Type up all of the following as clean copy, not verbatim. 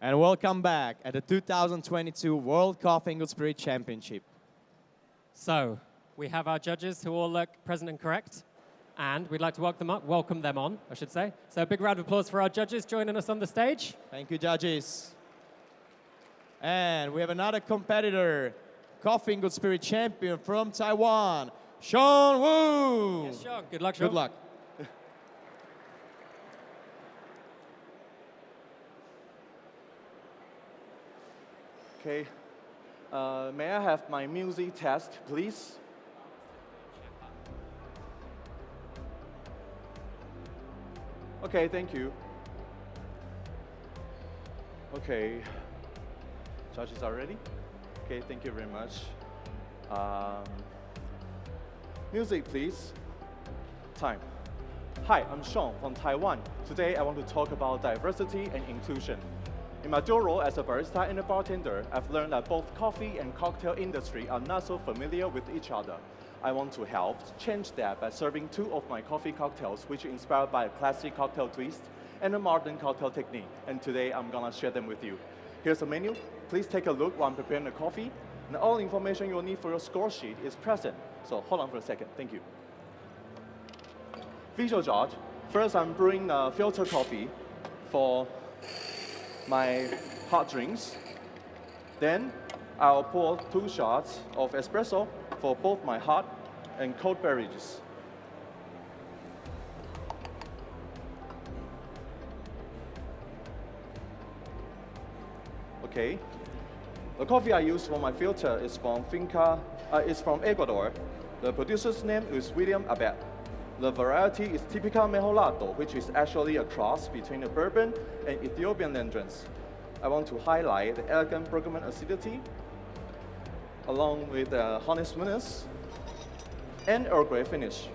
And welcome back at the 2022 World Coffee and Good Spirit Championship. So, we have our judges who all look present and correct, and we'd like to welcome them on, I should say. So a big round of applause for our judges joining us on the stage. Thank you, judges. And we have another competitor, Coffee and Good Spirit champion from Taiwan, Sean Wu. Yes, Sean. Good luck, Sean. Good luck. Okay. May I have my music test, please? Okay, thank you. Okay. Judges are ready? Okay, thank you very much. Music, please. Time. Hi, I'm Sean from Taiwan. Today, I want to talk about diversity and inclusion. In my dual role as a barista and a bartender, I've learned that both coffee and cocktail industry are not so familiar with each other. I want to help change that by serving two of my coffee cocktails, which are inspired by a classic cocktail twist and a modern cocktail technique. And today, I'm gonna share them with you. Here's the menu. Please take a look while I'm preparing the coffee. And all information you'll need for your score sheet is present. So hold on for a second. Thank you. Visual judge. First, I'm brewing filter coffee for my hot drinks. Then I'll pour 2 shots of espresso for both my hot and cold beverages. Okay. The coffee I use for my filter is from Ecuador. The producer's name is William Abed. The variety is Typica Mejorado, which is actually a cross between a bourbon and Ethiopian entrance. I want to highlight the elegant bergamot acidity, along with the honey sweetness and Earl Grey finish.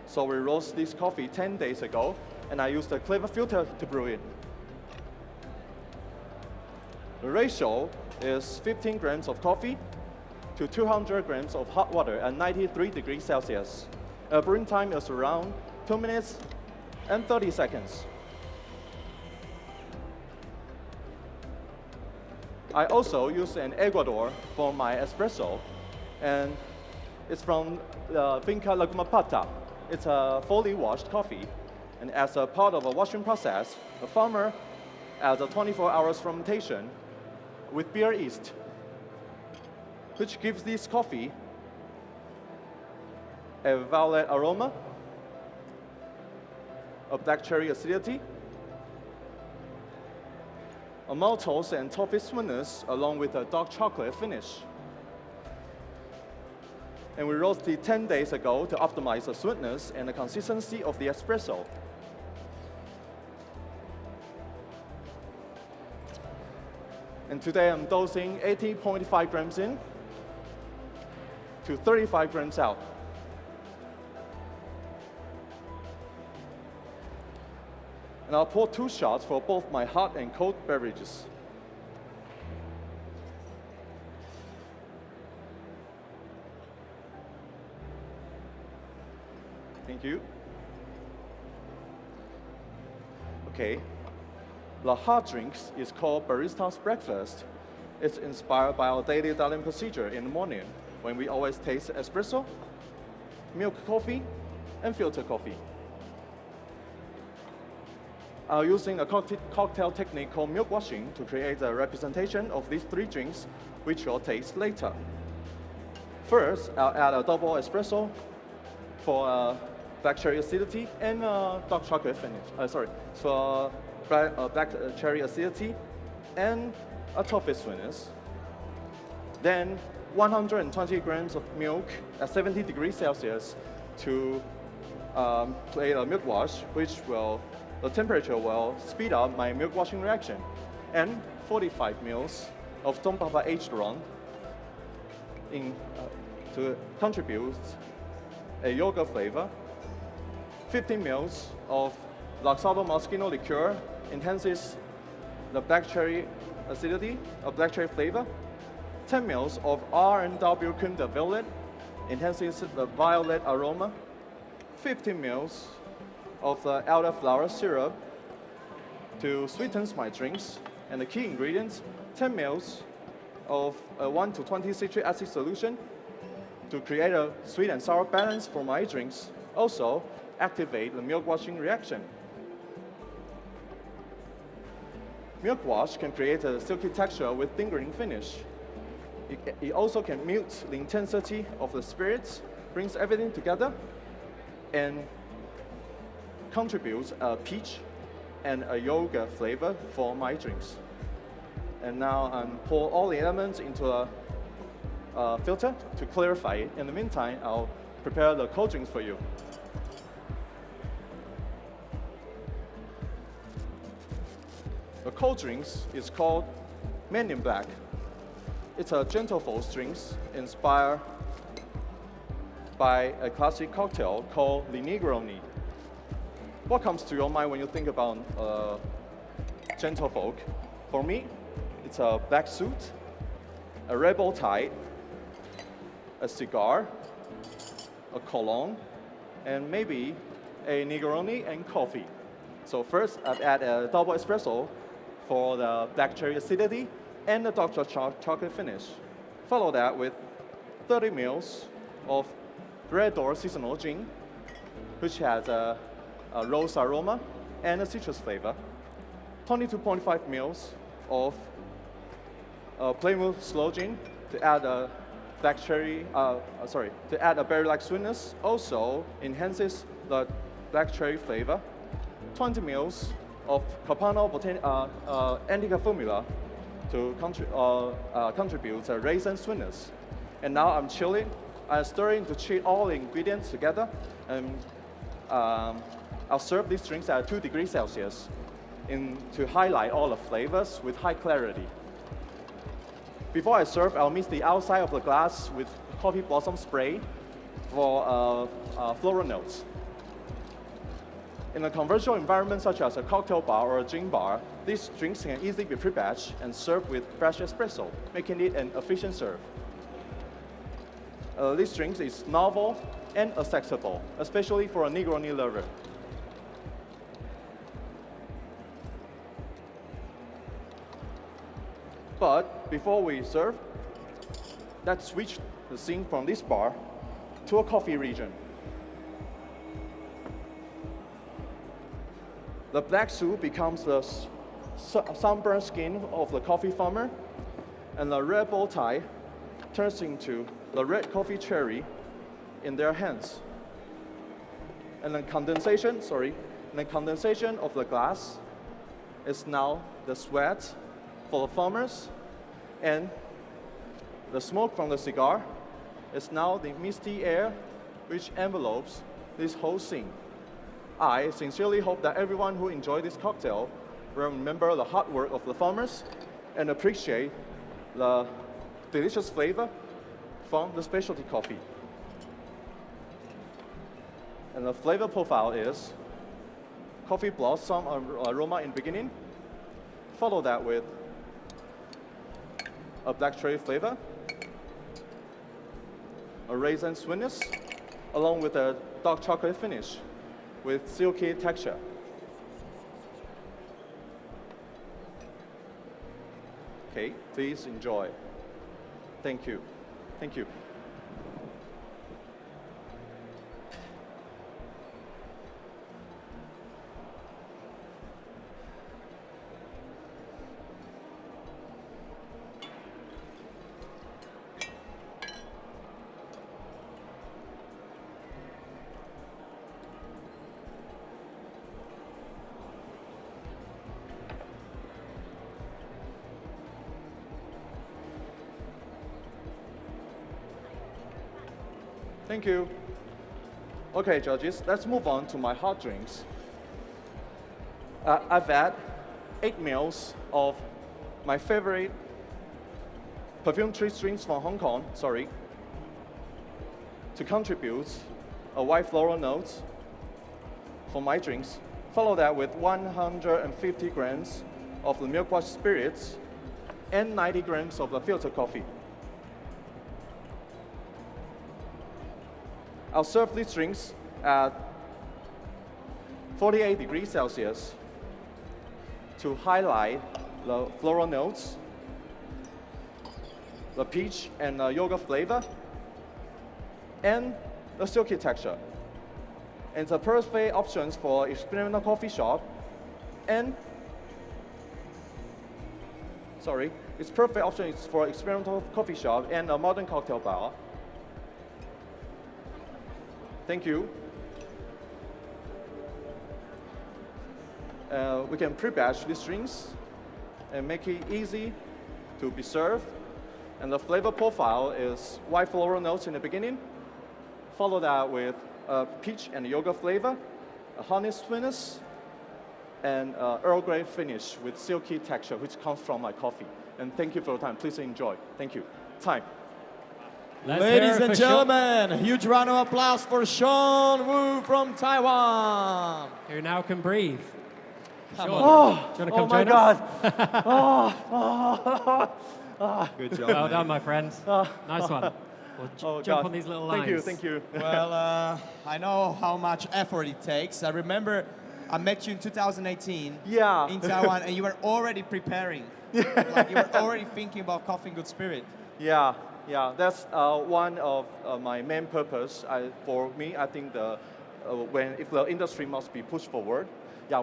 So we roast this coffee 10 days ago, and I used a clever filter to brew it. The ratio is 15 grams of coffee to 200 grams of hot water at 93 degrees Celsius. Brewing time is around 2 minutes and 30 seconds. I also use an Ecuador for my espresso, and it's from Finca Laguna Pata. It's a fully washed coffee, and as a part of a washing process, the farmer adds a 24 hours fermentation with beer yeast, which gives this coffee a violet aroma, a black cherry acidity, a maltose and toffee sweetness, along with a dark chocolate finish. And we roasted it 10 days ago to optimize the sweetness and the consistency of the espresso. And today I'm dosing 80.5 grams in to 35 grams out. And I'll pour 2 shots for both my hot and cold beverages. Thank you. Okay. The hot drinks is called Barista's Breakfast. It's inspired by our daily dining procedure in the morning, when we always taste espresso, milk coffee, and filter coffee. Using a cocktail technique called milk washing to create a representation of these 3 drinks, which you'll taste later. First, I'll add a double espresso for black cherry acidity and dark chocolate finish. For black cherry acidity and a toffee sweetness. Then 120 grams of milk at 70 degrees Celsius to create a milk wash, the temperature will speed up my milk washing reaction. And 45 mils of Zhongpapa aged rum to contribute a yogurt flavor. 15 mils of Luxardo Moschino liqueur enhances the black cherry acidity, black cherry flavor. 10 mils of R&W Crème de Violet enhances the violet aroma. 15 mils of the elderflower syrup To sweeten my drinks, and the key ingredients, 10 ml of a 1 to 20 citric acid solution to create a sweet and sour balance for my drinks. Also, activate the milk washing reaction. Milk wash can create a silky texture with lingering finish. It also can mute the intensity of the spirits, brings everything together, and contributes a peach and a yogurt flavor for my drinks. And now pour all the elements into a filter to clarify it. In the meantime, I'll prepare the cold drinks for you. The cold drinks is called Men in Black. It's a gentlefolks drinks inspired by a classic cocktail called the Negroni. What comes to your mind when you think about gentlefolk? For me, it's a black suit, a red bow tie, a cigar, a cologne, and maybe a Negroni and coffee. So first, I've added a double espresso for the black cherry acidity and the dark chocolate finish. Follow that with 30 ml of Red Door seasonal gin, which has a rose aroma and a citrus flavor. 22.5 ml of Plymouth sloe gin to add a to add a berry-like sweetness. Also enhances the black cherry flavor. 20 ml of Capano Antica Formula to contribute a raisin sweetness. And now I'm chilling. I'm stirring to chill all the ingredients together. And I'll serve these drinks at 2 degrees Celsius to highlight all the flavors with high clarity. Before I serve, I'll mix the outside of the glass with coffee blossom spray for floral notes. In a conventional environment such as a cocktail bar or a gin bar, these drinks can easily be pre-batched and served with fresh espresso, making it an efficient serve. This drink is novel and accessible, especially for a Negroni lover. But before we serve, let's switch the scene from this bar to a coffee region. The black suit becomes the sunburned skin of the coffee farmer, and the red bow tie turns into the red coffee cherry in their hands. And the condensation of the glass is now the sweat for the farmers, and the smoke from the cigar is now the misty air which envelopes this whole scene. I sincerely hope that everyone who enjoyed this cocktail will remember the hard work of the farmers and appreciate the delicious flavor from the specialty coffee. And the flavor profile is coffee blossom aroma in the beginning, follow that with a black cherry flavor, a raisin sweetness, along with a dark chocolate finish with silky texture. Okay, please enjoy. Thank you. Thank you. Thank you. Okay, judges, let's move on to my hot drinks. I've had 8 ml of my favorite perfume tree drinks from Hong Kong, to contribute a white floral note for my drinks. Follow that with 150 grams of the milk wash spirits and 90 grams of the filter coffee. I'll serve these drinks at 48 degrees Celsius. to highlight the floral notes, the peach and yogurt flavor, and the silky texture. And it's a perfect options for experimental coffee shop, and it's perfect options for experimental coffee shop and a modern cocktail bar. Thank you. We can pre-batch these drinks and make it easy to be served. And the flavor profile is white floral notes in the beginning, follow that with peach and yogurt flavor, a honey sweetness, and Earl Grey finish with silky texture, which comes from my coffee. And thank you for your time. Please enjoy. Thank you. Time. Let's hear Ladies it and for Sean, gentlemen, a huge round of applause for Sean Wu from Taiwan. who now can breathe. Come Sean, on. do you want to come my join us? God. Good job. Well mate. done, my friend. Nice one. We'll jump on these little lines. Thank you. Well, I know how much effort it takes. I remember I met you in 2018 Yeah. in Taiwan, and you were already preparing. Like you were already thinking about Coffee in Good Spirit. Yeah. That's one of my main purpose. For me, I think if the industry must be pushed forward,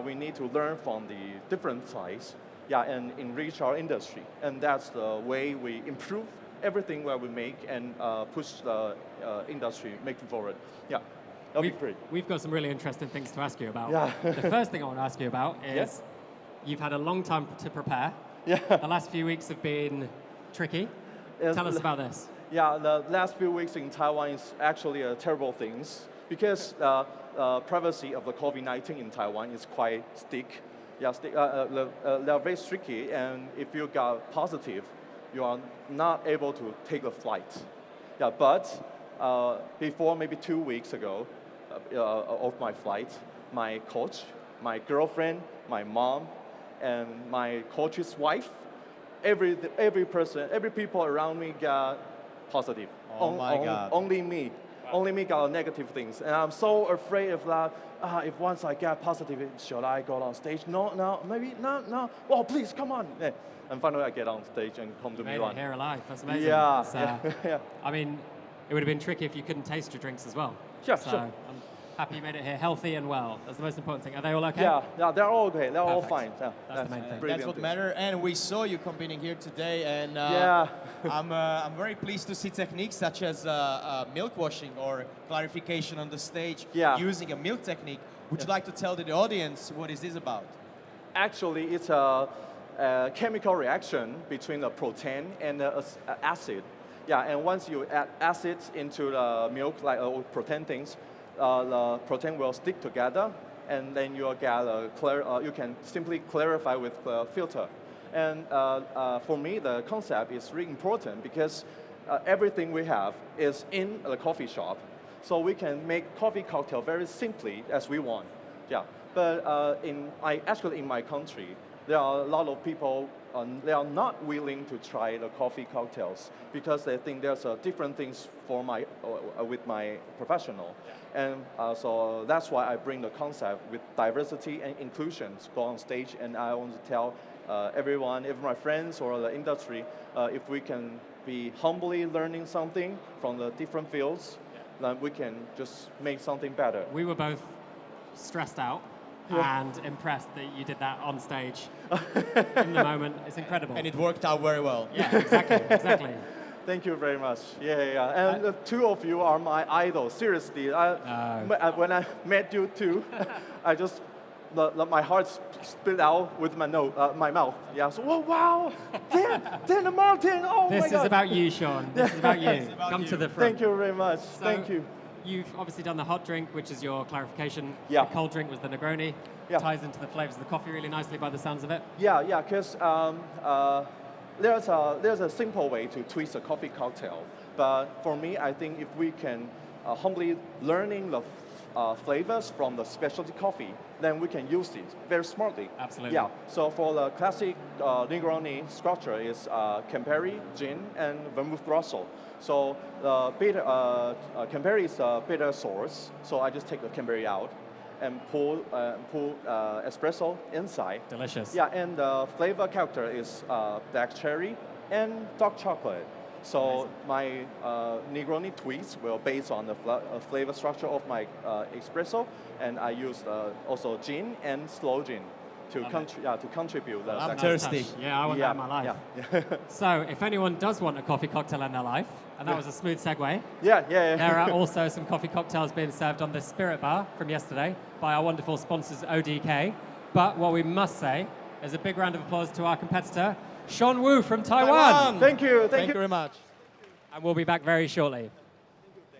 we need to learn from the different sides, and enrich our industry. And that's the way we improve everything where we make and push the industry making forward. Yeah, that'll be great. We've got some really interesting things to ask you about. Yeah. The first thing I want to ask you about is Yes. you've had a long time to prepare. Yeah. The last few weeks have been tricky. Yes, Tell us about this. Yeah, the last few weeks in Taiwan is actually a terrible things because privacy of the COVID-19 in Taiwan is quite strict. Yeah, they're very tricky, and if you got positive, you are not able to take a flight. Yeah, but before maybe 2 weeks ago of my flight, my coach, my girlfriend, my mom, and my coach's wife, every people around me got positive. Oh my God. Only me got negative things, and I'm so afraid of that. If once I get positive, should I go on stage? No, maybe no. Oh, please, come on. Yeah. And finally, I get on stage and come to Made Milan. it here alive. That's amazing. Yeah, It's, yeah. I mean, it would have been tricky if you couldn't taste your drinks as well. Sure, so sure. I'm happy you made it here healthy and well. That's the most important thing. Are they all okay? Yeah, they're all okay. They're all Perfect. fine. Yeah, That's the main thing. brilliant That's what things. matters. And we saw you competing here today, and Yeah. I'm very pleased to see techniques such as milk washing or clarification on the stage using a milk technique. Would you like to tell the audience what is this about? Actually, it's a chemical reaction between the protein and the acid. Yeah, and once you add acid into the milk, like protein things, the protein will stick together, and then you get you can simply clarify with the filter. And for me, the concept is really important because everything we have is in the coffee shop, so we can make coffee cocktail very simply as we want. Yeah, but actually in my country, there are a lot of people, they are not willing to try the coffee cocktails because they think there's different things for with my professional. And so that's why I bring the concept with diversity and inclusions go on stage, and I want to tell everyone, even my friends or the industry, if we can be humbly learning something from the different fields, then we can just make something better. We were both stressed out and impressed that you did that on stage in the moment. It's incredible. And it worked out very well. Yeah, exactly. Thank you very much. Yeah. And the two of you are my idols. Seriously, when I met you two, I just my heart spilled out with my mouth. Yeah. So wow, Dan Martin. Oh my God. This is about you, Sean. This is about you. Come to the front. Thank you very much. So, Thank you. You've obviously done the hot drink, which is your clarification. Yeah. The cold drink was the Negroni. Yeah. Ties into the flavors of the coffee really nicely by the sounds of it. Yeah. Because there's a simple way to twist a coffee cocktail, but for me, I think if we can humbly learning the flavors from the specialty coffee, then we can use it very smartly. Absolutely. Yeah. So for the classic Negroni structure is Campari, gin, and vermouth Russell. So the bitter Campari is a bitter source, so I just take the Campari out, and pour espresso inside. Delicious. Yeah, and the flavor character is black cherry and dark chocolate. So my Negroni tweaks will based on the flavor structure of my espresso, and I use also gin and slow gin to contribute. I'm thirsty. Yeah, I want that in my life. Yeah. So if anyone does want a coffee cocktail in their life, and that was a smooth segue, yeah. there are also some coffee cocktails being served on this Spirit Bar from yesterday by our wonderful sponsors ODK. But what we must say is a big round of applause to our competitor, Sion Wu from Taiwan. Thank you. Thank you very much. And we'll be back very shortly.